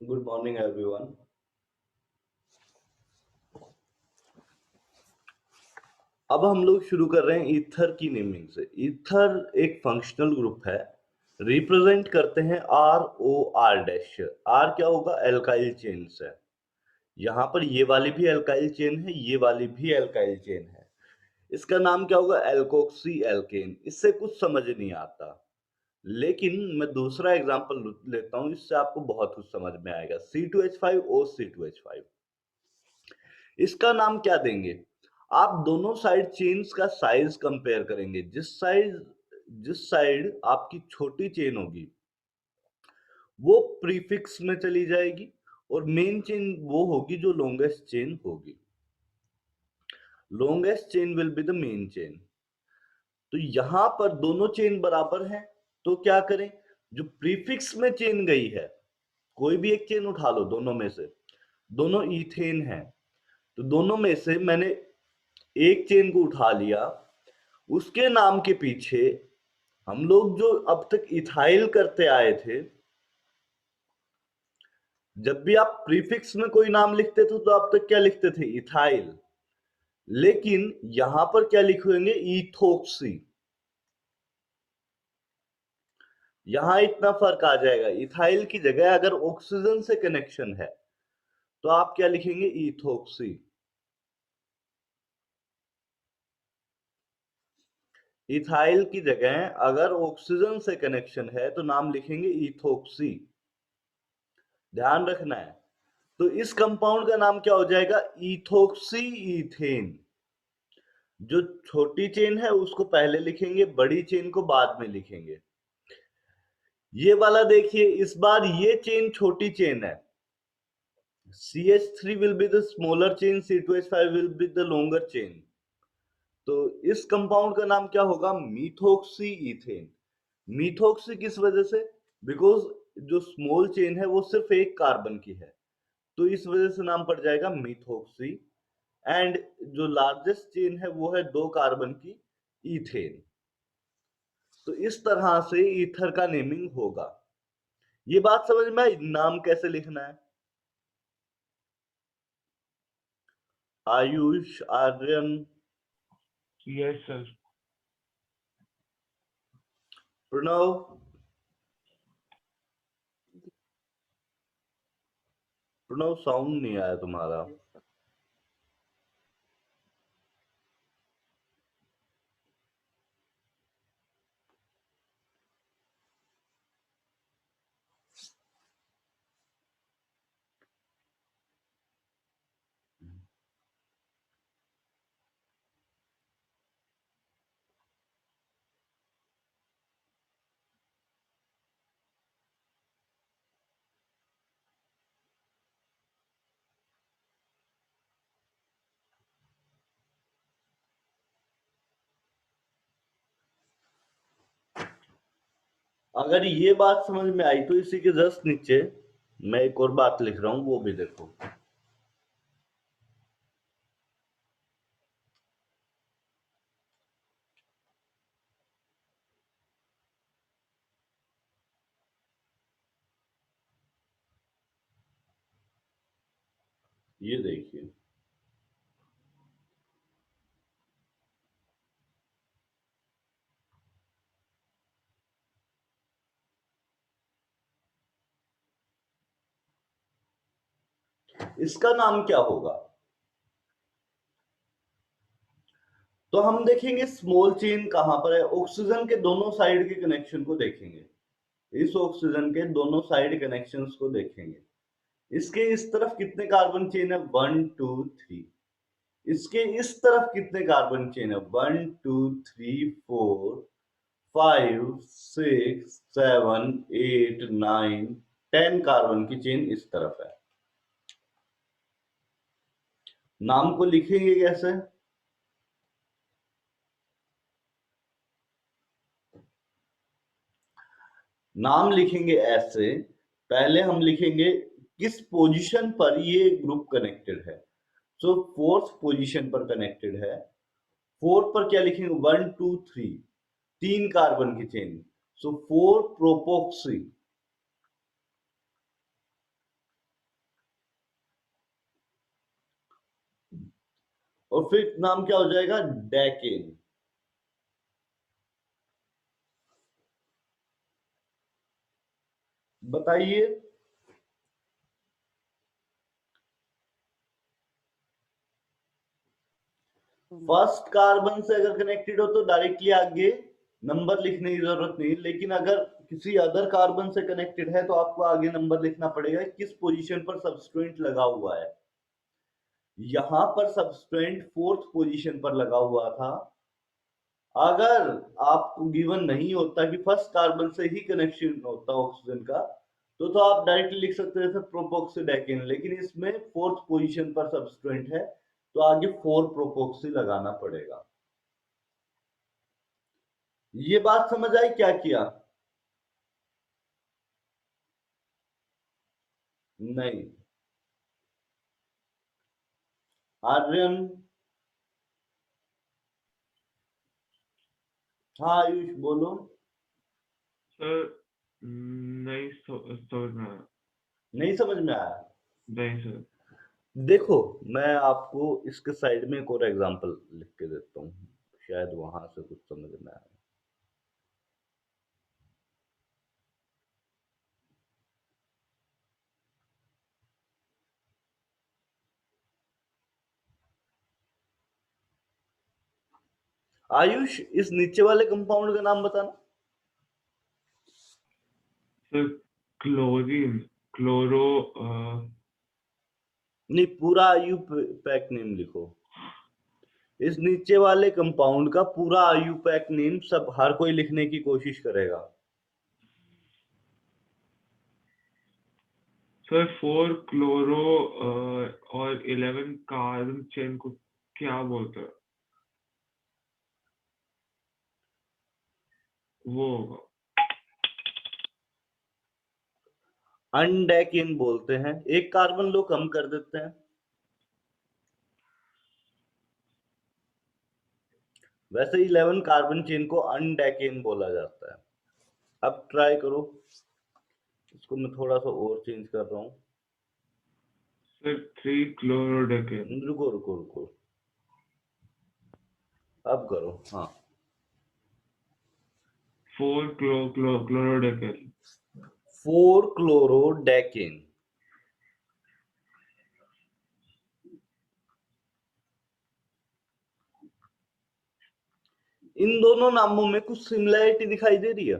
Good morning everyone. अब हम लोग शुरू कर रहे हैं ईथर की नेमिंग से। ईथर एक फंक्शनल ग्रुप है, रिप्रेजेंट करते हैं R O R dash. R क्या होगा? एल्काइल चेन्स है। यहाँ पर ये वाली भी एल्काइल चेन है, ये वाली भी एल्काइल चेन है। इसका नाम क्या होगा? Alkoxy alkane. इससे कुछ समझ नहीं आता, लेकिन मैं दूसरा एग्जांपल लेता हूँ, इससे आपको बहुत कुछ समझ में आएगा। C2H5 O C2H5, इसका नाम क्या देंगे? आप दोनों साइड चेन्स का साइज कंपेयर करेंगे। जिस साइड आपकी छोटी चेन होगी वो प्रीफिक्स में चली जाएगी, और मेन चेन वो होगी जो लॉन्गेस्ट चेन होगी। Longest chain will be the main chain. तो यहां पर दोनों चेन बराबर हैं, तो क्या करें? जो प्रीफिक्स में चेन गई है, कोई भी एक चेन उठा लो, दोनों में से, दोनों ईथेन है, तो दोनों में से मैंने एक चेन को उठा लिया। उसके नाम के पीछे हम लोग जो अब तक इथाइल करते आए थे, जब भी आप प्रीफिक्स में कोई नाम लिखते थे तो अब तक क्या लिखते थे? इथाइल। लेकिन यहां पर क्या लिखेंगे? इथोक्सी। यहां इतना फर्क आ जाएगा। इथाइल की जगह अगर ऑक्सीजन से कनेक्शन है तो आप क्या लिखेंगे? इथोक्सी। इथाइल की जगह अगर ऑक्सीजन से कनेक्शन है तो नाम लिखेंगे इथोक्सी। ध्यान रखना है। तो इस कंपाउंड का नाम क्या हो जाएगा? Ethoxy ethane. जो छोटी चेन है उसको पहले लिखेंगे, बड़ी चेन को बाद में लिखेंगे। ये वाला देखिए, इस बार ये चेन छोटी चेन है। CH3 will be the smaller chain, C2H5 will be the longer chain। तो इस कंपाउंड का नाम क्या होगा? मीथोक्सी इथेन। मीथोक्सी किस वजह से? बिकॉज जो स्मॉल चेन है वो सिर्फ एक कार्बन की है, तो इस वजह से नाम पड़ जाएगा मीथोक्सी। एंड जो लार्जेस्ट चेन है वो है 2 कार्बन की, इथेन। तो इस तरह से ईथर का नेमिंग होगा। ये बात समझ में आई? नाम कैसे लिखना है? Ayush, Aryan, yes sir. Pranav, Pranav sound नहीं आया तुम्हारा। अगर ये बात समझ में आई तो इसी के जस्ट नीचे मैं एक और बात लिख रहा हूं, वो भी देखो। ये देखिए, इसका नाम क्या होगा? तो हम देखेंगे स्मॉल चेन कहां पर है। ऑक्सीजन के दोनों साइड के कनेक्शन को देखेंगे। इस ऑक्सीजन के दोनों साइड कनेक्शंस को देखेंगे। इसके इस तरफ कितने कार्बन चेन है? 1 2 3। इसके इस तरफ कितने कार्बन चेन है? 1 2 3 4 5 6 7 8 9 10 कार्बन की चेन इस तरफ है। नाम को लिखेंगे कैसे? नाम लिखेंगे ऐसे। पहले हम लिखेंगे किस पोजीशन पर ये ग्रुप कनेक्टेड है। सो फोर्थ पोजीशन पर कनेक्टेड है। फोर्थ पर क्या लिखेंगे? 1 2 3, 3 कार्बन की चेन। सो 4 प्रोपोक्सी। और फिफ्थ नाम क्या हो जाएगा? डेकेन। बताइए। फर्स्ट कार्बन से अगर कनेक्टेड हो तो डायरेक्टली आगे नंबर लिखने की जरूरत नहीं, लेकिन अगर किसी अदर कार्बन से कनेक्टेड है तो आपको आगे नंबर लिखना पड़ेगा किस पोजीशन पर सबस्टेंट लगा हुआ है। यहां पर सबस्टेंट फोर्थ पोजीशन पर लगा हुआ था। अगर आपको गिवन नहीं होता कि फर्स्ट कार्बन से ही कनेक्शन होता ऑक्सीजन का, तो आप डायरेक्टली लिख सकते थे प्रोपोक्सीडेकेन, लेकिन इसमें फोर्थ पोजीशन पर सबस्टेंट है तो आगे 4 प्रोपोक्सी लगाना पड़ेगा। ये बात समझ आई क्या किया? नहीं। आर्यन। हाँ आयुष बोलो। सर नहीं समझ में आया। नहीं समझ में आया? नहीं सर। देखो, मैं आपको इसके साइड में एक और एग्जांपल लिख के देता हूँ, शायद वहां से कुछ समझ में आए। आयुष, इस नीचे वाले कंपाउंड का नाम बताना। सर क्लोरीन, क्लोरो नहीं, पूरा आयु पैक नेम लिखो। इस नीचे वाले कंपाउंड का पूरा आयु पैक नेम सब हर कोई लिखने की कोशिश करेगा। सर 4 क्लोरो और 11 कार्बन चेन को क्या बोलते हैं? वो होगा। अनडेकिन बोलते हैं, एक कार्बन लो कम कर देते हैं। वैसे 11 कार्बन चेन को अनडेकेन बोला जाता है। अब ट्राई करो, इसको मैं थोड़ा सा और चेंज कर रहा हूँ। सर 3 क्लोरोडेकेन। रुको रुको रुको, अब करो। हाँ, 4 क्लोरोडेकेन। 4 क्लोरोडेकेन। इन दोनों नामों में कुछ सिमिलैरिटी दिखाई दे रही है?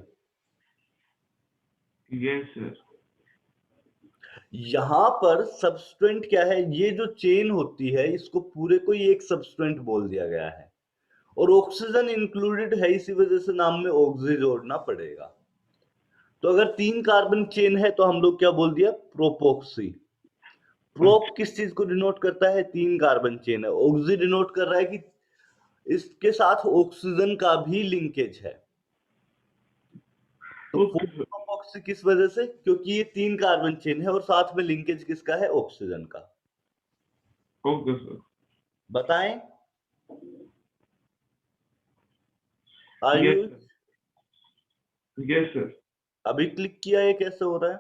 Yes sir. यहां पर सबस्टेंट क्या है, ये जो चेन होती है इसको पूरे को ही एक सबस्टेंट बोल दिया गया है, और ऑक्सीजन इंक्लूडेड है, इसी वजह से नाम में ऑक्सी जोड़ना पड़ेगा। तो अगर 3 कार्बन चेन है तो हम लोग क्या बोल दिया? प्रोपोक्सी। प्रोप किस चीज को डिनोट करता है? 3 कार्बन चेन है। ऑक्सी डिनोट कर रहा है कि इसके साथ ऑक्सीजन का भी लिंकेज है। तो ओके सर। प्रोपोक्सी किस वजह से? क्योंकि ये 3 कार्बन चेन है और साथ में लिंकेज किसका है? ऑक्सीजन का। Okay sir. बताएं yes Ayush. Sir. Yes sir. अभी क्लिक किया, ये कैसे हो रहा है?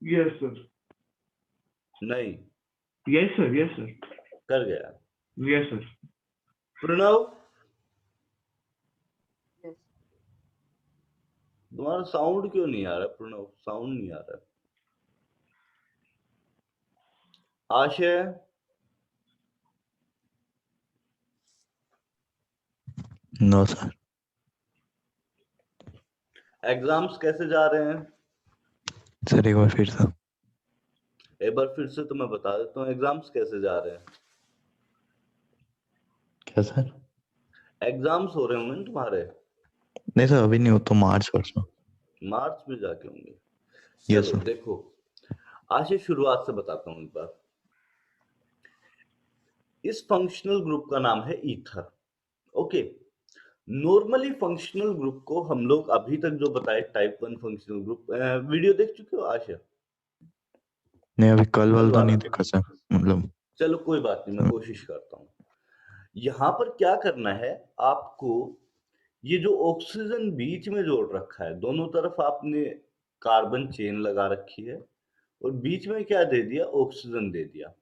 Yes sir. नहीं, यस सर। Yes sir. कर गया। Yes sir. प्रणव, तुम्हारा साउंड क्यों नहीं आ रहा? प्रणव, साउंड नहीं आ रहा। आशय, नो सर। एग्जाम्स कैसे जा रहे हैं? सर एक बार फिर से। एक बार फिर से तो मैं बता देता हूँ, एग्जाम्स कैसे जा रहे हैं। क्या सर? एग्जाम्स हो रहे होंगे ना तुम्हारे? नहीं सर, अभी नहीं हो तो मार्च परसों। मार्च में जाके होंगे। यस चलो सर। देखो, आशय शुरुआत से बताता हूँ एक बार। इस फंक्शनल ग्रुप का नाम है ether. Okay. Normally functional group को हम लोग अभी तक जो बताए टाइप 1 फंक्शनल ग्रुप, वीडियो देख चुके हो आशय? नहीं, अभी कल वाला कल तो वाला नहीं देखा सर, मतलब। चलो कोई बात नहीं, मैं कोशिश करता हूँ। यहां पर क्या करना है आपको, ये जो ऑक्सीजन बीच में जोड़ रखा है, दोनों तरफ आपने कार्बन चेन लगा रखी है और बीच में क्या दे दिया? ऑक्सीजन दे दिया।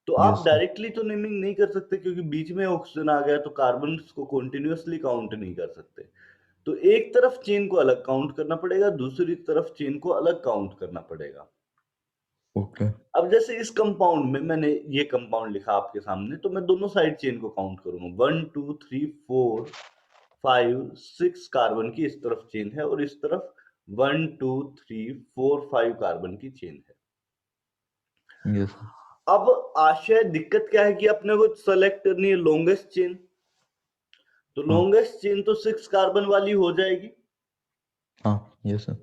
तो Yes, आप sir. डायरेक्टली तो नेमिंग नहीं कर सकते क्योंकि बीच में ऑक्सीजन आ गया तो कार्बन को कॉन्टिन्यूअसली काउंट नहीं कर सकते। तो एक तरफ चेन को अलग काउंट करना पड़ेगा, दूसरी तरफ चेन को अलग काउंट करना पड़ेगा। Okay. अब जैसे इस कंपाउंड में मैंने ये कंपाउंड लिखा आपके सामने, तो मैं दोनों साइड चेन को काउंट करूंगा। 1 2 3 4 5 6 कार्बन की इस तरफ चेन है और इस तरफ 1 2 3 4 5 कार्बन की चेन है। Yes, sir. अब आशय दिक्कत क्या है कि अपने को सेलेक्ट करनी है लॉन्गेस्ट चेन। तो हाँ लॉन्गेस्ट चेन तो 6 कार्बन वाली हो जाएगी। हाँ yes, sir.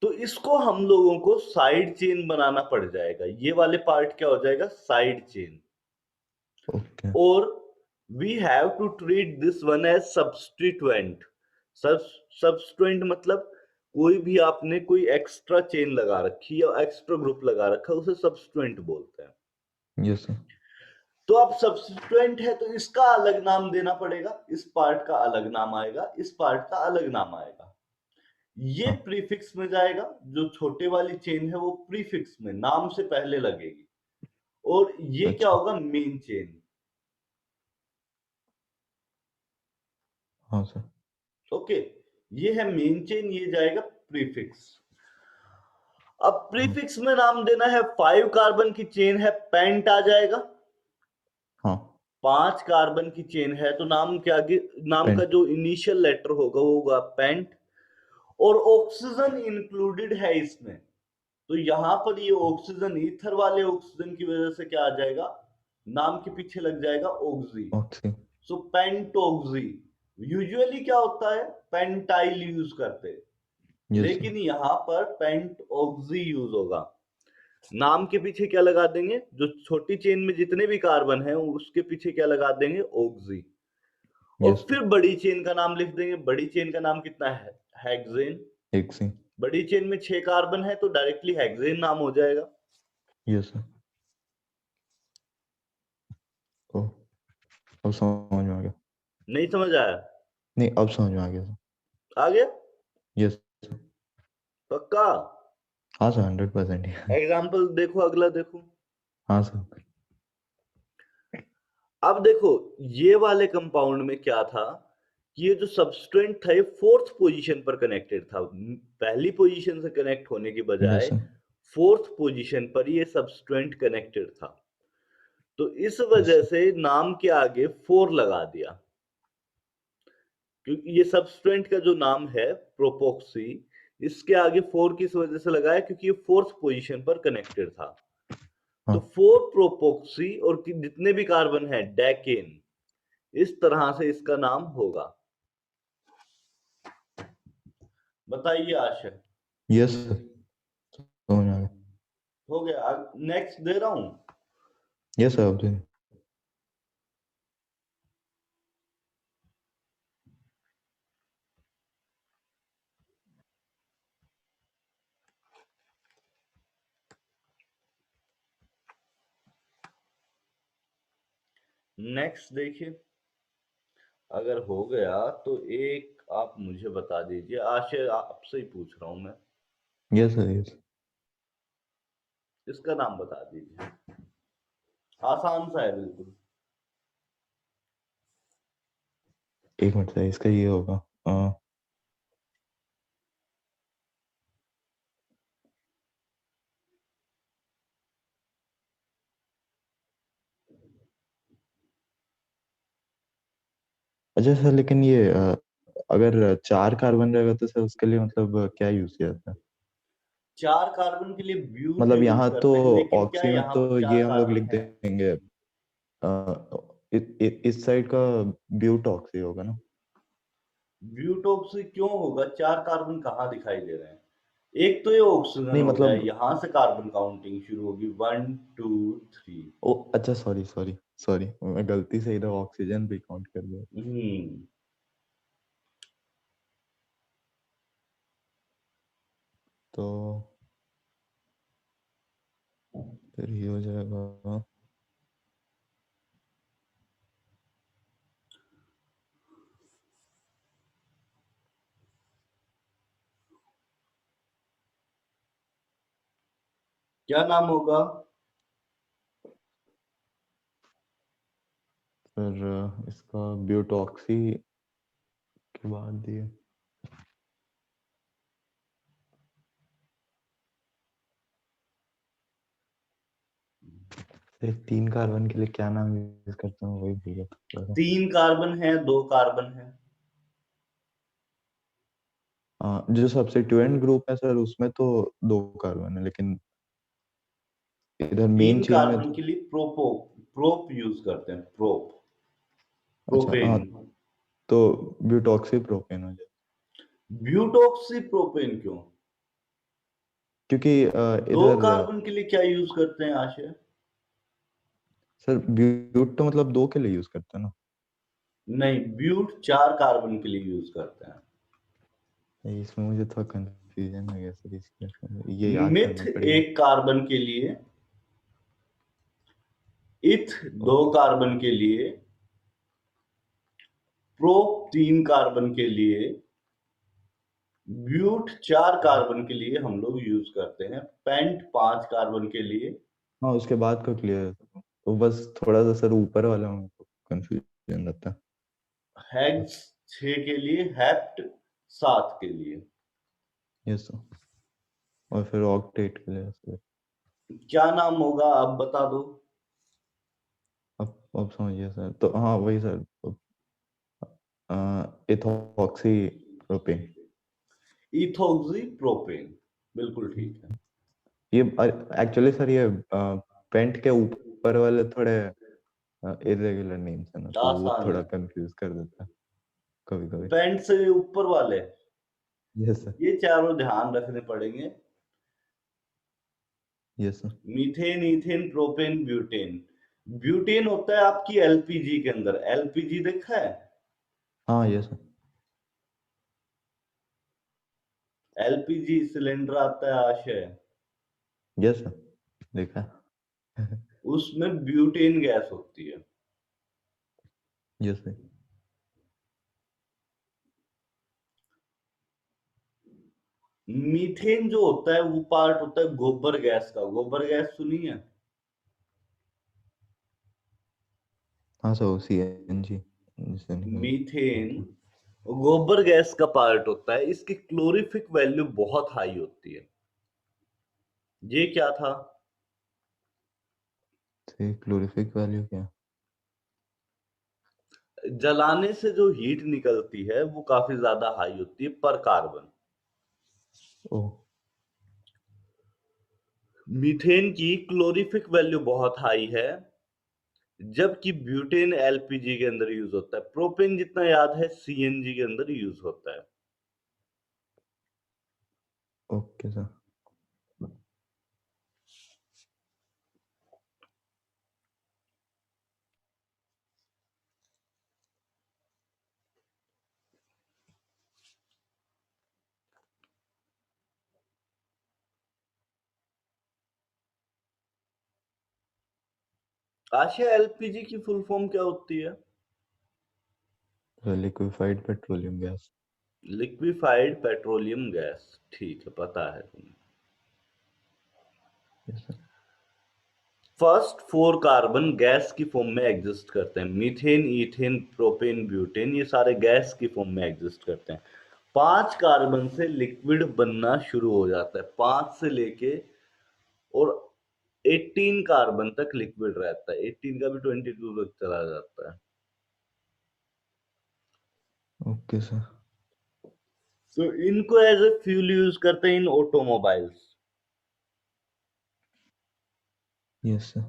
तो इसको हम लोगों को साइड चेन बनाना पड़ जाएगा। ये वाले पार्ट क्या हो जाएगा? Side chain. Okay. और we have to treat this one as substituent। substituent मतलब कोई भी आपने कोई एक्स्ट्रा चेन लगा रखी या एक्स्ट्रा ग्रुप लगा रखा, उसे substituent बोलते हैं। Yes, sir. तो अब substituent है तो इसका अलग नाम देना पड़ेगा, इस पार्ट का अलग नाम आएगा, इस पार्ट का अलग नाम आएगा। ये हाँ प्रीफिक्स में जाएगा, जो छोटे वाली चेन है वो प्रीफिक्स में नाम से पहले लगेगी। और ये क्या अच्छा होगा? Main chain. हाँ सर ओके, ये है मेन चेन, ये जाएगा प्रीफिक्स। अब हाँ प्रीफिक्स में नाम देना है, 5 कार्बन की चेन है, पेंट आ जाएगा। हाँ 5 कार्बन की चेन है तो नाम के आगे नाम का पेंट जो इनिशियल लेटर होगा वो होगा पेंट। और ऑक्सीजन इंक्लूडेड है इसमें, तो यहां पर ये ऑक्सीजन ईथर वाले ऑक्सीजन की वजह से क्या आ जाएगा? नाम के पीछे लग जाएगा ऑक्सी। ऑक्सी सो पेंटोक्सी। यूजुअली क्या होता है? पेंटाइल यूज करते हैं, यस सर लेकिन यहां पर पेंटोक्सी यूज होगा। नाम के पीछे क्या लगा देंगे? जो छोटी चेन में जितने भी कार्बन है उसके पीछे क्या लगा देंगे? ऑक्सी। और यस फिर बड़ी चेन का नाम लिख देंगे। बड़ी चेन का नाम कितना है? हेक्सेन। हेक्सी बड़ी चेन में 6 कार्बन है तो डायरेक्टली हेक्सेन नाम हो जाएगा। यस सर ओ अब समझ में आ गया नहीं समझ आया? नहीं अब समझ में आ गया सर आ गया? यस सर पक्का? हाँ सर 100% ही एग्जाम्पल देखो, अगला देखो। हाँ सर अब देखो, ये वाले कंपाउंड में क्या था कि ये जो सबस्टेंट था ये 4th पोजीशन पर कनेक्टेड था। पहली पोजीशन से कनेक्ट होने की यस बजाय सर 4th पोजीशन पर ये सबस्टेंट कनेक्टेड था। तो इस यस वजह सर से नाम के आगे 4 लगा दिया, क्योंकि ये सबस्टेंट का जो नाम है प्रोपोक्सी, इसके आगे 4 किस वजह से लगाया? क्योंकि ये 4th पोजीशन पर कनेक्टेड था। तो हाँ 4 प्रोपोक्सी और जितने भी कार्बन है डेकेन, इस तरह से इसका नाम होगा। बताइए आशा। यस सर समझ में आ गया हो गया? नेक्स्ट दे रहा हूं। यस सर अब दिन नेक्स्ट देखिए, अगर हो गया तो एक आप मुझे बता दीजिए। आशा आपसे ही पूछ रहा हूं मैं, यस सर यस इसका नाम बता दीजिए। आसान सा है बिल्कुल। एक मिनट सर इसका ये होगा अच्छा सर लेकिन ये अगर 4 कार्बन रहेगा तो सर उसके लिए मतलब क्या यूज किया जाता है 4 कार्बन के लिए ब्यूट मतलब यूज यहाँ तो करते हैं, लेकिन क्या ऑक्सी में यहाँ पर तो 4 ये हम लोग कार्बन लिख है? देंगे इस साइड का ब्यूट ऑक्सी होगा ना ब्यूटोप से क्यों होगा? 4 कार्बन कहाँ दिखाई दे रहे हैं? एक तो ये ऑक्सीजन नहीं हो गया, मतलब यहां से कार्बन काउंटिंग शुरू होगी, 1 2 3। ओ अच्छा सॉरी सॉरी सॉरी मैं गलती से इधर ऑक्सीजन भी काउंट कर दिया हम्म। तो फिर ये हो जाएगा क्या नाम होगा? इसका ब्यूटॉक्सी के बाद दिए। ये 3 कार्बन के लिए क्या नाम यूज करते हैं वही भूल गया थोड़ा सा। 3 कार्बन है, 2 कार्बन है। जो सब्स्टिट्यूएंट ग्रुप है सर उसमें तो 2 कार्बन है, लेकिन इधर मेन 3 चेन में कार्बन के लिए प्रोप यूज करते हैं, प्रोप, अच्छा प्रोपेन। तो ब्यूटॉक्सी प्रोपेन हो जाए, ब्यूटॉक्सी प्रोपेन क्यों? क्योंकि 2 इधर कार्बन के लिए क्या यूज करते हैं आशय? सर ब्यूट तो मतलब 2 के लिए यूज करते हैं ना। नहीं, ब्यूट 4 कार्बन के लिए यूज करते हैं। इसमें मुझे थोड़ा कंफ्यूजन है सर, इसके ये याद मिथ करना पड़ेगा। 1 कार्बन के लिए, इथ 2 ओके। कार्बन के लिए, प्रोप 3 कार्बन के लिए, ब्यूट 4 कार्बन के लिए हम लोग यूज करते हैं, पेंट 5 कार्बन के लिए, हाँ उसके बाद का क्लियर है, तो बस थोड़ा सा सर ऊपर वाला में कंफ्यूजन रहता है। हेक्स 6 के लिए, हेप्ट 7 के लिए। यस सर, और फिर ऑक्टेट के लिए सर। क्या नाम होगा अब बता दो। अब समझिए सर, तो हाँ वही sir, ethoxy propane. Ethoxy propane, बिल्कुल ठीक है। ये एक्चुअली सर ये पेंट के ऊपर वाले थोड़े इरेगुलर नेम्स है ना, तो वो आसान थोड़ा है। कंफ्यूज कर देता है कभी कभी। पेंट से ऊपर वाले, यस सर। ये चारों ध्यान रखने पड़ेंगे। Yes sir. Methane, ethane, propane, butane. Butane होता है आपकी एलपीजी के अंदर। एलपीजी देखा है? हाँ यस सर। एलपीजी सिलेंडर आता है आशय, यस सर, देखा है। उसमें ब्यूटेन गैस होती है। Yes sir. मीथेन जो होता है वो पार्ट होता है गोबर गैस का। गोबर गैस सुनी है? हाँ सर, सीएनजी जिसे मीथेन बोलते हैं। गोबर गैस का पार्ट होता है। इसकी क्लोरीफिक वैल्यू बहुत हाई होती है। ये क्या था? तो क्लोरीफिक वैल्यू क्या है? जलाने से जो हीट निकलती है वो काफी ज्यादा हाई होती है पर कार्बन। ओह। मीथेन की क्लोरीफिक वैल्यू बहुत हाई है, जबकि ब्यूटेन एलपीजी के अंदर यूज होता है। प्रोपेन जितना याद है सीएनजी के अंदर यूज होता है। Okay sir. आशा, एलपीजी की फुल फॉर्म क्या होती है? Liquefied petroleum gas. Liquefied petroleum gas, ठीक है, पता है तुम्हें। Yes sir. First 4 carbon gas की फॉर्म में एग्जिस्ट करते हैं। मीथेन, ईथेन, प्रोपेन, ब्यूटेन, ये सारे गैस की फॉर्म में एग्जिस्ट करते हैं। 5 कार्बन से लिक्विड बनना शुरू हो जाता है। 5 से लेके और 18 कार्बन तक लिक्विड रहता है। 18 का भी 22 तक चला जाता है। Okay sir. तो इनको एज ए फ्यूल यूज करते हैं इन ऑटोमोबाइल्स। Yes sir.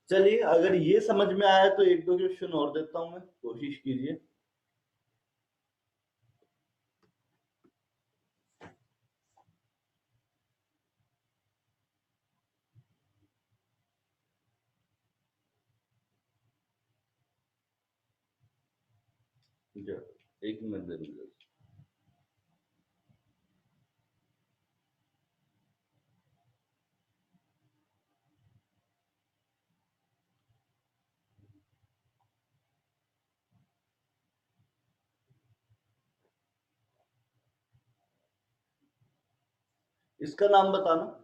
चलिए, अगर ये समझ में आया तो एक दो क्वेश्चन और देता हूं मैं, कोशिश कीजिए। एक मिनट दे मुझे। इसका नाम बताना।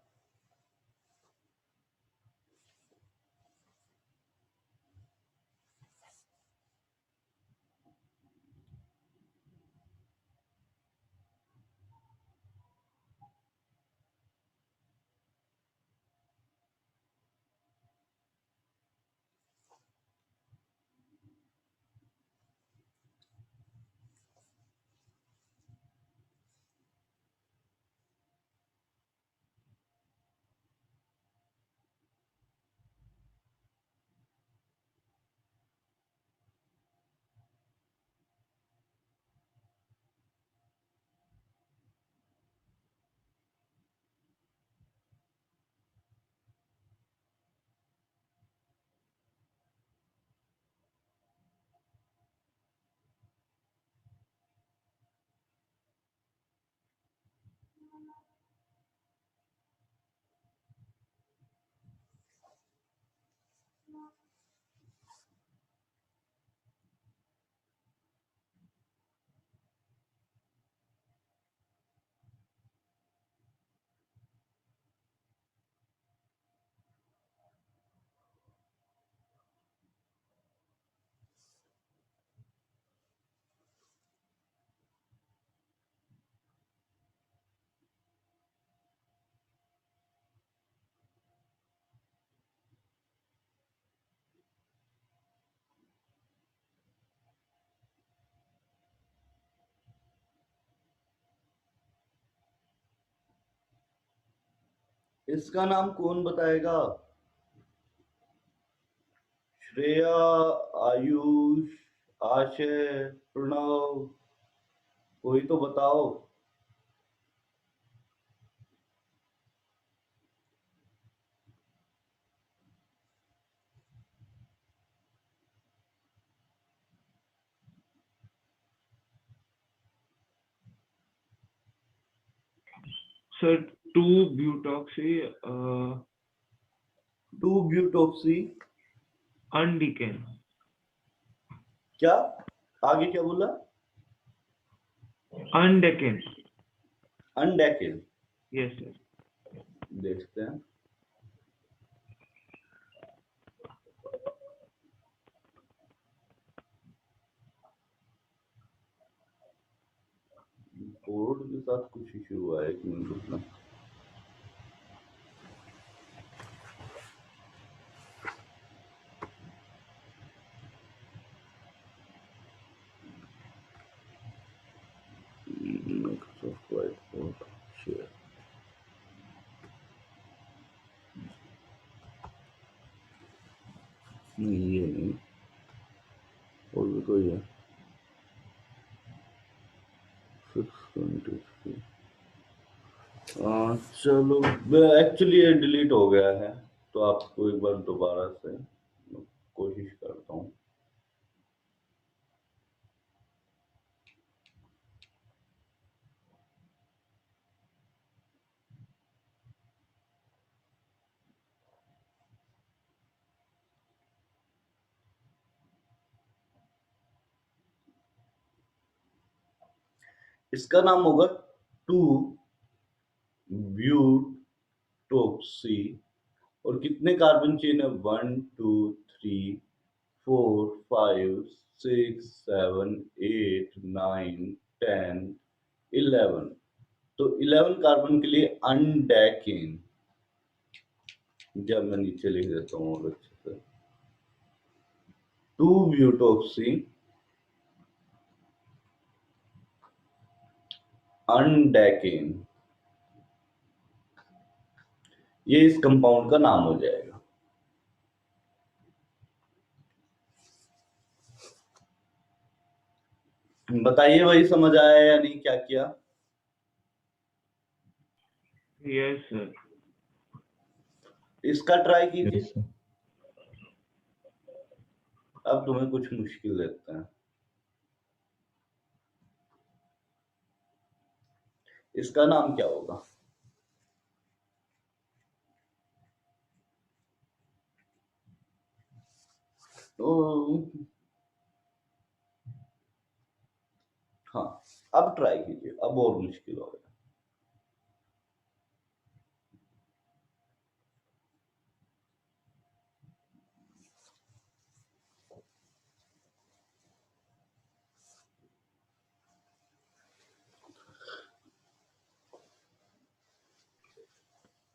इसका नाम कौन बताएगा? श्रेया, आयुष, आशय, प्रणव, कोई तो बताओ। Sir 2-butoxy two butoxy undeacon. क्या? आगे क्या बोला? Undeacon. अनडेकिल। Yes sir. देखते हैं। बोर्ड के साथ कुछ इश्यू हुआ है, एक मिनट रुकना। Microsoft Whiteboard share। नहीं ये नहीं, और भी कोई है। 623। चलो, एक्चुअली ये डिलीट हो गया है, तो आपको एक बार दोबारा से कोशिश करता हूँ। इसका नाम होगा टू ब्यूटोक्सी। और कितने कार्बन चेन है? 1 2 3 4 5 6 7 8 9 10 11। तो 11 कार्बन के लिए अनडेकेन, जब मैं नीचे लिख देता हूँ और अच्छे से, 2 ब्यूटोक्सी अनडेकेन, ये इस कंपाउंड का नाम हो जाएगा। बताइए भाई, समझ आया या नहीं क्या किया? Yes sir. इसका ट्राई कीजिए। Yes, sir. अब तुम्हें कुछ मुश्किल देते हैं। इसका नाम क्या होगा? तो हाँ, अब ट्राई कीजिए, अब और मुश्किल हो गया।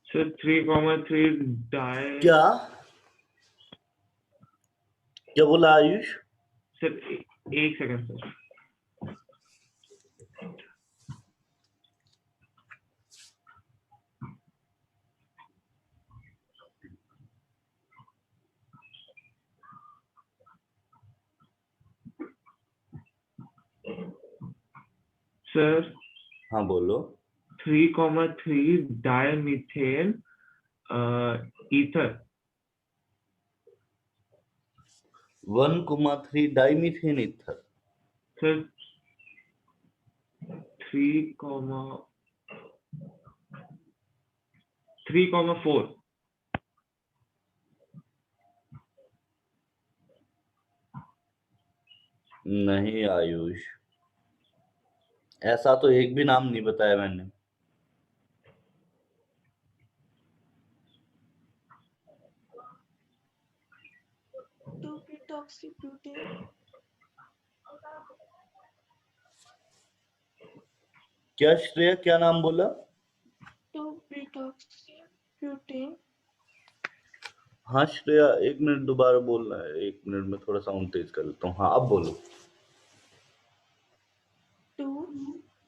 सर 3,3 डाई क्या क्या बोला आयुष? सर एक सेकंड सर। सर हाँ बोलो। 3,3 डायमीथेन ईथर। 1,3 डाइमीथेन ईथर। सर 3,4 नहीं आयुष, ऐसा तो एक भी नाम नहीं बताया मैंने। क्या श्रेया, क्या नाम बोला? 2-ब्यूटेन। हाँ श्रेया, एक मिनट दोबारा बोलना है, एक मिनट में थोड़ा साउंड तेज कर लेता हूँ। हाँ अब बोलो। 2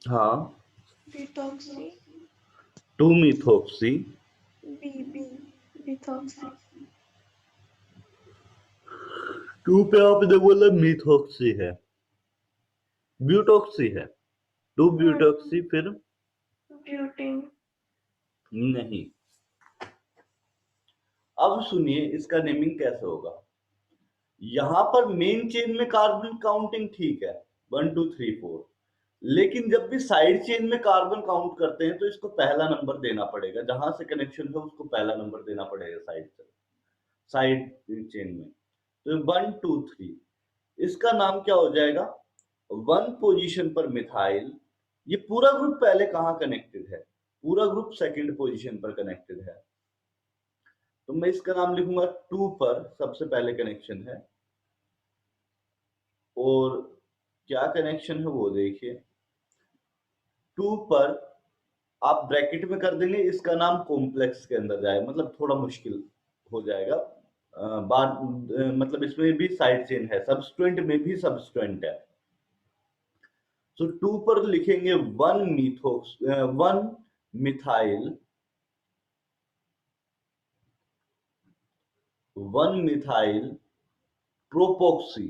हाँ, ब्यूटॉक्सी 2 मिथॉक्सी। बिथॉक्सी। 2 पे आपने बोला मिथॉक्सी है, ब्यूटॉक्सी है। 2 ब्यूटॉक्सी फिर ब्यूटेन। नहीं। अब सुनिए इसका नेमिंग कैसे होगा। यहां पर मेन चेन में कार्बन काउंटिंग ठीक है, 1 2 3 4, लेकिन जब भी साइड चेन में कार्बन काउंट करते हैं तो इसको पहला नंबर देना पड़ेगा। जहां से कनेक्शन है उसको पहला नंबर देना पड़ेगा साइड चेन में। तो 1 2 3, इसका नाम क्या हो जाएगा? 1 पोजीशन पर मिथाइल। ये पूरा ग्रुप पहले कहाँ कनेक्टेड है? पूरा ग्रुप सेकंड पोजीशन पर कनेक्टेड है, तो मैं इसका नाम लिखूंगा 2 पर सबसे पहले कनेक्शन है। और क्या कनेक्शन है वो देखिए। 2 पर आप ब्रैकेट में कर देंगे, इसका नाम कॉम्प्लेक्स के अंदर जाएगा, मतलब थोड़ा मुश्किल हो जाएगा। मतलब इसमें भी साइड चेन है, सबस्टेंट में भी सबस्टेंट है। तो 2 पर लिखेंगे 1 मिथाइल 1 मिथाइल प्रोपोक्सी।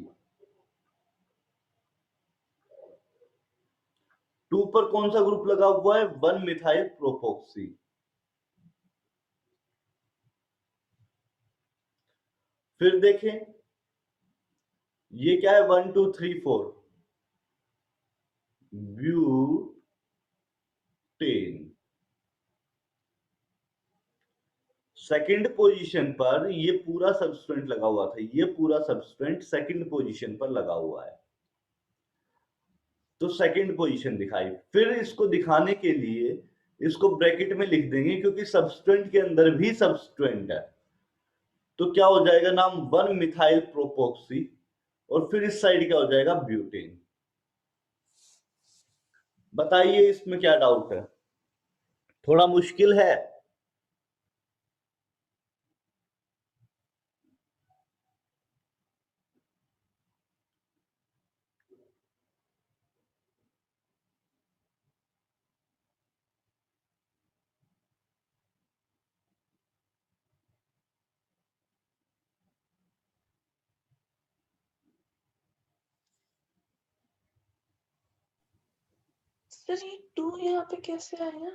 2 पर कौन सा ग्रुप लगा हुआ है? 1 मिथाइल प्रोपोक्सी। फिर देखें ये क्या है? 1 2 3 4 ब्यूटेन। सेकंड पोजीशन पर ये पूरा सबस्टेंट लगा हुआ था, ये पूरा सबस्टेंट सेकंड पोजीशन पर लगा हुआ है, तो सेकंड पोजीशन दिखाई। फिर इसको दिखाने के लिए इसको ब्रैकेट में लिख देंगे, क्योंकि सबस्टेंट के अंदर भी सबस्टेंट है, तो क्या हो जाएगा नाम? 1 मिथाइल प्रोपोक्सी। और फिर इस साइड क्या हो जाएगा? ब्यूटेन। बताइए इसमें क्या डाउट है? थोड़ा मुश्किल है। सर ये 2 यहाँ पे कैसे आया?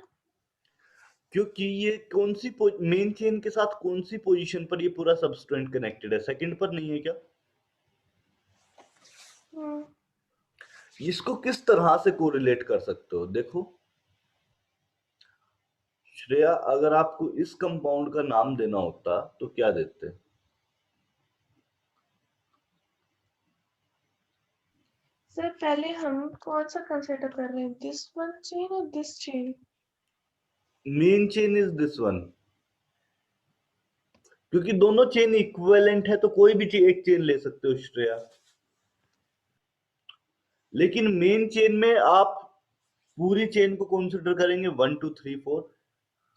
क्योंकि ये कौन सी मेन चेन के साथ कौन सी पोजीशन पर ये पूरा सबस्टेंट कनेक्टेड है? सेकंड पर नहीं है क्या? इसको किस तरह से कोरिलेट कर सकते हो? देखो श्रेया, अगर आपको इस कंपाउंड का नाम देना होता तो क्या देते? सर पहले हम कौन सा कंसिडर कर रहे हैं, दिस वन चेन और this chain? Main chain is this one, क्योंकि दोनों चेन इक्विवेलेंट है, तो कोई भी एक चेन ले सकते हो श्रेया। लेकिन मेन चेन में आप पूरी चेन को कंसीडर करेंगे 1 2 3 4,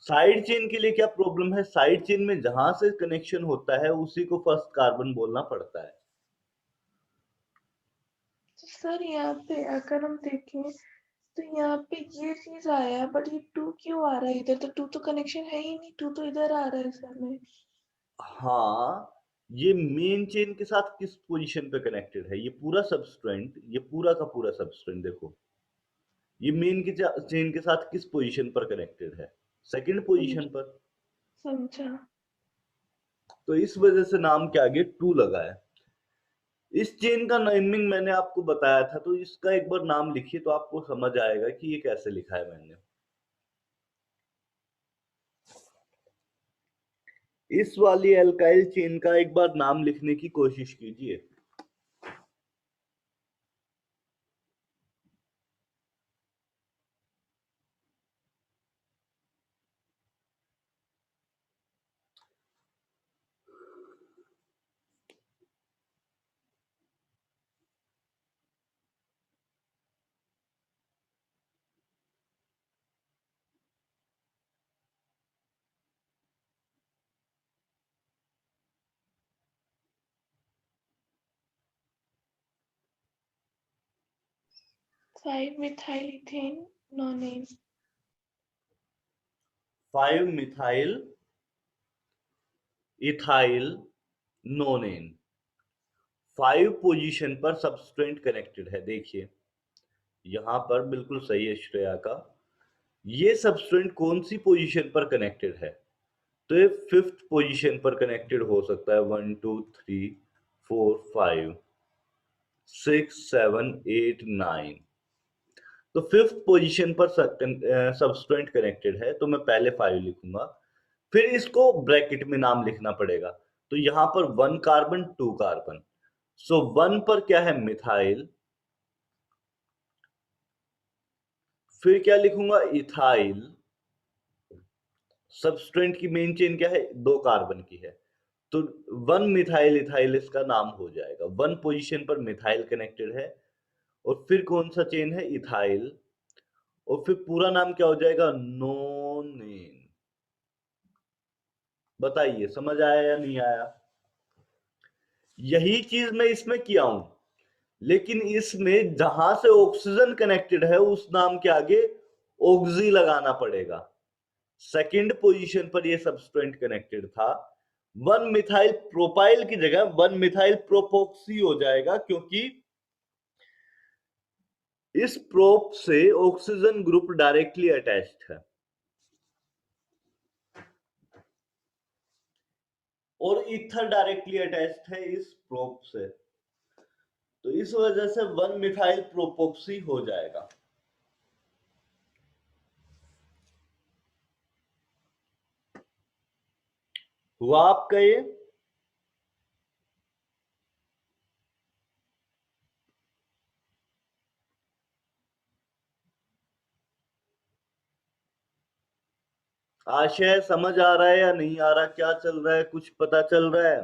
साइड चेन के लिए क्या प्रॉब्लम है, साइड चेन में जहां से कनेक्शन होता है उसी को फर्स्ट कार्बन बोलना पड़ता है। तो सर यहाँ पे अगर हम देखें तो यहाँ पे ये चीज आया बट ये 2 क्यों आ रहा है इधर, तो 2 तो कनेक्शन है ही नहीं, 2 तो इधर आ रहा है सर में। हाँ, ये मेन चेन के साथ किस पोजीशन पे कनेक्टेड है, ये पूरा सबस्ट्रेंट, ये पूरा का पूरा सबस्ट्रेंट देखो, ये मेन की चेन के साथ किस पोजीशन पर कनेक्टेड है, सेकंड पोजीशन पर। समझा। तो इस वजह से नाम के आगे 2 लगा है। इस चेन का नेमिंग मैंने आपको बताया था, तो इसका एक बार नाम लिखिए तो आपको समझ आएगा कि ये कैसे लिखा है मैंने। इस वाली एल्काइल चेन का एक बार नाम लिखने की कोशिश कीजिए। Five methyl ethane nonane. 5 methyl ethyl नोनेन 5 position पर सबस्ट्रेंट कनेक्टेड है। देखिए यहां पर बिल्कुल सही है श्रेया का, ये सबस्ट्रेंट कौन सी पोजीशन पर कनेक्टेड है, तो ये 5th पोजीशन पर कनेक्टेड हो सकता है। 1 2 3 4 5 6 7 8 9, तो 5th पोजीशन पर सबस्ट्रेंट कनेक्टेड है, तो मैं पहले 5 लिखूंगा, फिर इसको ब्रैकेट में नाम लिखना पड़ेगा। तो यहां पर 1 कार्बन 2 कार्बन, सो 1 पर क्या है मिथाइल, फिर क्या लिखूंगा इथाइल, सबस्ट्रेंट की मेन चेन क्या है 2 कार्बन की है, तो 1 मिथाइल इथाइल इसका नाम हो जाएगा। 1 पोजीशन पर मिथाइल कनेक्टेड है, और फिर कौन सा चेन है इथाइल, और फिर पूरा नाम क्या हो जाएगा नोनेन। बताइए समझ आया या नहीं आया। यही चीज मैं इसमें किया हूं, लेकिन इसमें जहां से ऑक्सीजन कनेक्टेड है उस नाम के आगे ऑक्सी लगाना पड़ेगा। सेकंड पोजीशन पर ये सबस्ट्रेंट कनेक्टेड था, 1 मिथाइल प्रोपाइल की जगह 1 मिथाइल प्रोपोक्सी हो जाएगा, क्योंकि इस प्रोप से ऑक्सीजन ग्रुप डायरेक्टली अटैच्ड है, और ईथर डायरेक्टली अटैच्ड है इस प्रोप से, तो इस वजह से 1 मिथाइल प्रोपोक्सी हो जाएगा। हुआ आपका ये। आशय समझ आ रहा है या नहीं आ रहा, क्या चल रहा है, कुछ पता चल रहा है।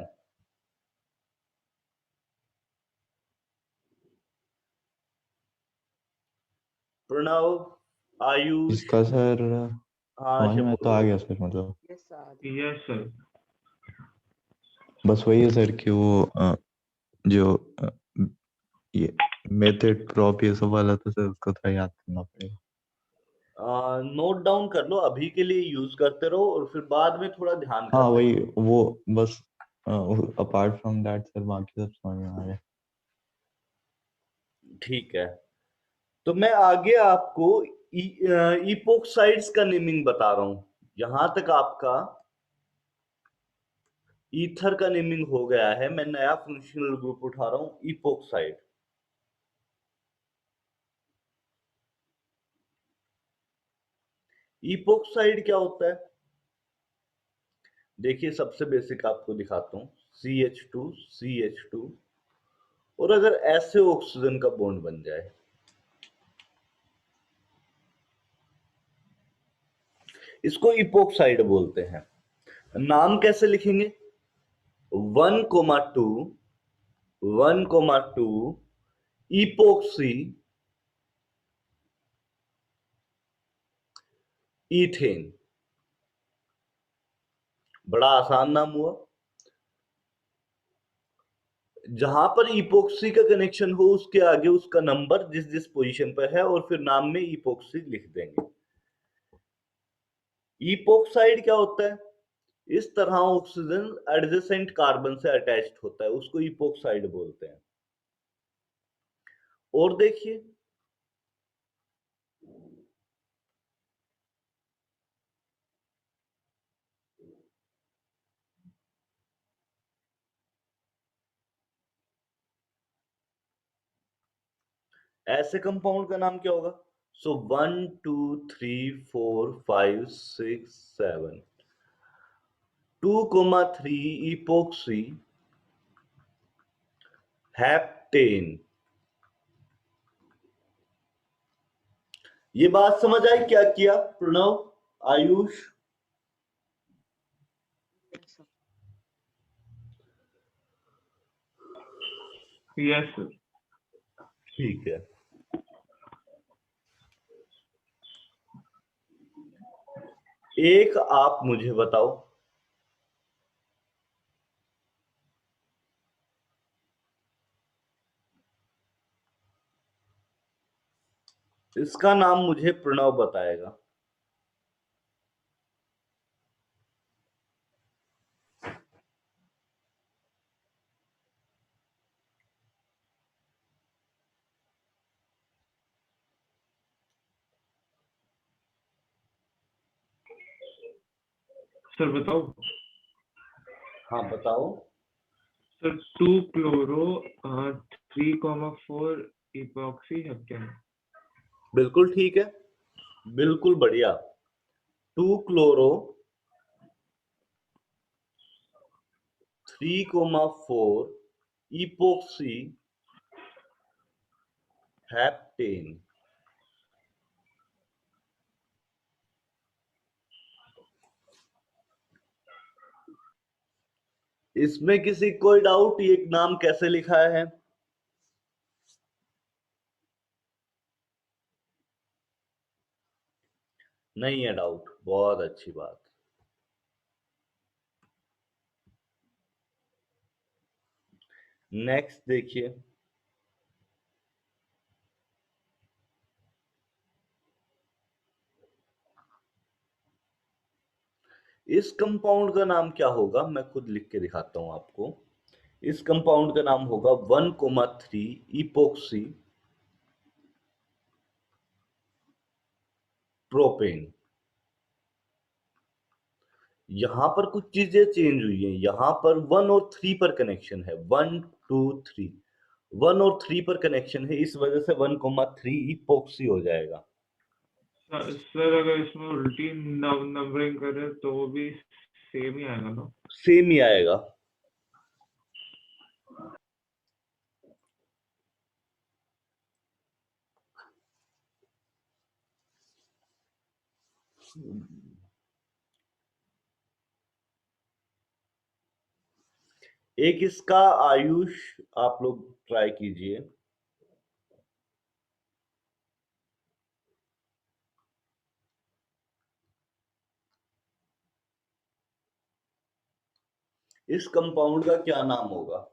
प्रणव, आयुष, इसका सर हाँ समझ आशय में तो बोलो। आ गया सर, मतलब यस सर। बस वही है सर कि वो जो ये मेथड प्रॉप ये सब वाला था सर, उसको थोड़ा याद करना पड़ेगा। नोट डाउन कर लो, अभी के लिए यूज करते रहो और फिर बाद में थोड़ा ध्यान हाँ कर वही, लेना। वो बस अपार्ट फ्रॉम दैट सर बाकी सब समझ में आ गया। ठीक है, तो मैं आगे आपको इपोक्साइड्स का नेमिंग बता रहा हूं। यहां तक आपका ईथर का नेमिंग हो गया है, मैं नया फंक्शनल ग्रुप उठा रहा हूं इपोक्साइड। इपोक्साइड क्या होता है, देखिए सबसे बेसिक आपको दिखाता हूं, CH2 CH2, और अगर ऐसे ऑक्सीजन का बॉन्ड बन जाए, इसको इपोक्साइड बोलते हैं। नाम कैसे लिखेंगे, 1,2 1,2 इपोक्सी इथेन। बड़ा आसान नाम हुआ। जहां पर इपोक्सी का कनेक्शन हो उसके आगे उसका नंबर जिस जिस पोजीशन पर है और फिर नाम में इपोक्सी लिख देंगे। इपोक्साइड क्या होता है? इस तरह ऑक्सीजन एडजेसेंट कार्बन से अटैच्ड होता है, उसको इपोक्साइड बोलते हैं। और देखिए, ऐसे कंपाउंड का नाम क्या होगा? सो 1 2 3 4 5 6 7 2,3 इपोक्सी हेप्टेन। ये बात समझ आई क्या किया प्रणव, आयुष? Yes sir. ठीक है। एक आप मुझे बताओ, इसका नाम मुझे प्रणव बताएगा। सर बताओ। हाँ बताओ। Sir 2 chloro 3,4 epoxy heptane. बिल्कुल ठीक है, बिल्कुल बढ़िया। 2 क्लोरो 3,4 इपोक्सी हेप्टेन। इसमें किसी कोई डाउट, ये नाम कैसे लिखा है? नहीं है डाउट, बहुत अच्छी बात। नेक्स्ट देखिए, इस कंपाउंड का नाम क्या होगा? मैं खुद लिख के दिखाता हूं आपको। इस कंपाउंड का नाम होगा 1,3 इपोक्सी प्रोपेन। यहां पर कुछ चीजें चेंज हुई हैं, यहां पर 1 और 3 पर कनेक्शन है। 1 2 3, 1 और 3 पर कनेक्शन है, इस वजह से 1,3 इपोक्सी हो जाएगा। सर अगर इसमें उल्टी नंबरिंग करें तो भी सेम ही आएगा ना? सेम ही आएगा। एक इसका आयुष आप लोग ट्राई कीजिए। इस कंपाउंड का क्या नाम होगा?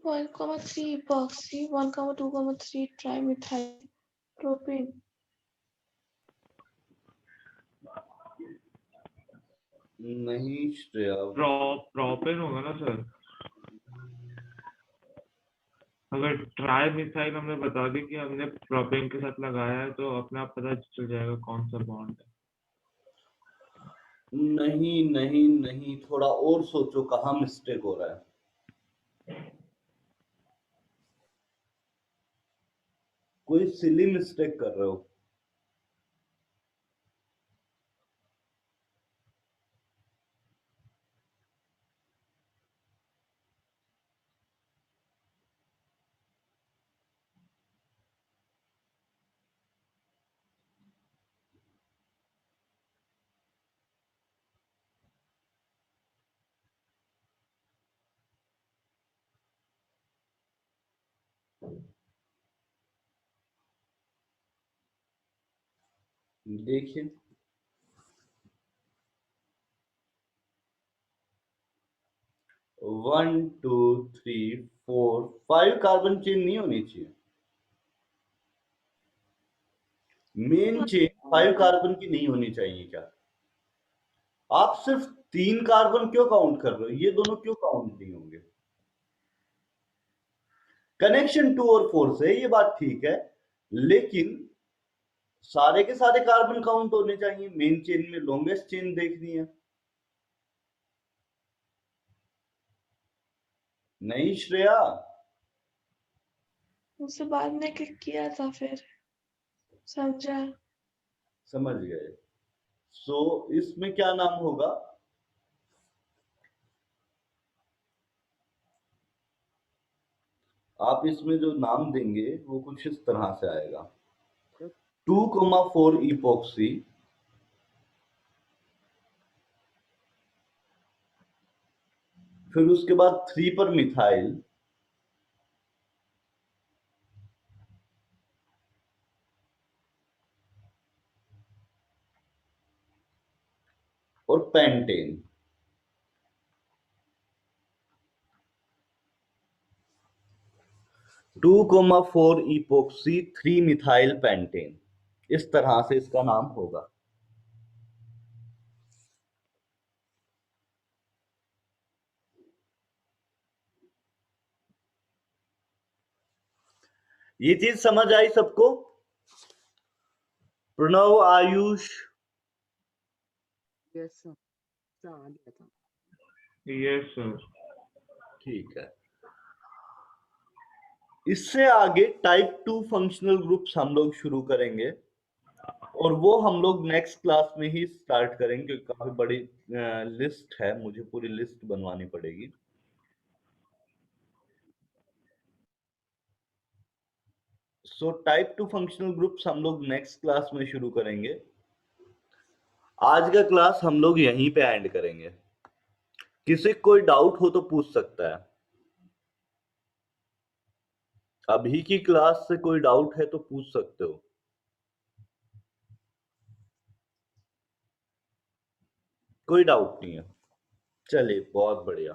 (1,3 epoxy, 1,2,3 trimethyl प्रोपेन। नहीं श्रेया, प्रोपेन होगा ना सर। अगर ट्राई मिसाइल हमने बता दी कि हमने प्रोपेन के साथ लगाया है तो अपने आप पता चल जाएगा कौन सा बॉन्ड है। नहीं नहीं नहीं, थोड़ा और सोचो कहाँ मिस्टेक हो रहा है। कोई सिली मिस्टेक कर रहे हो। देखिए, 1 2 3 4 5 कार्बन चेन नहीं होनी चाहिए। मेन चेन 5 कार्बन की नहीं होनी चाहिए क्या? आप सिर्फ 3 कार्बन क्यों काउंट कर रहे हो? ये दोनों क्यों काउंट नहीं होंगे? कनेक्शन 2 और 4 से ये बात ठीक है, लेकिन सारे के सारे कार्बन काउंट होने चाहिए। मेन चेन में लॉन्गेस्ट चेन देखनी है। नहीं श्रेया, उससे बाद में क्लिक किया था, फिर समझा। समझ गए। सो इसमें क्या नाम होगा? आप इसमें जो नाम देंगे वो कुछ इस तरह से आएगा, 2,4 इपोक्सी, फिर उसके बाद 3 पर मिथाइल, और पेंटेन। 2,4 इपोक्सी 3 मिथाइल पेंटेन, इस तरह से इसका नाम होगा। ये चीज समझ आई सबको? प्रणव, आयुष? यस सर, आ गया था। Yes sir. ठीक है। इससे आगे टाइप 2 फंक्शनल ग्रुप्स हम लोग शुरू करेंगे, और वो हम लोग नेक्स्ट क्लास में ही स्टार्ट करेंगे। काफी बड़ी लिस्ट है, मुझे पूरी लिस्ट बनवानी पड़ेगी। सो टाइप 2 फंक्शनल ग्रुप्स हम लोग नेक्स्ट क्लास में शुरू करेंगे। आज का क्लास हम लोग यहीं पे एंड करेंगे। किसी को कोई डाउट हो तो पूछ सकता है। अभी की क्लास से कोई डाउट है तो पूछ सकते हो। कोई डाउट नहीं है? चलिए, बहुत बढ़िया।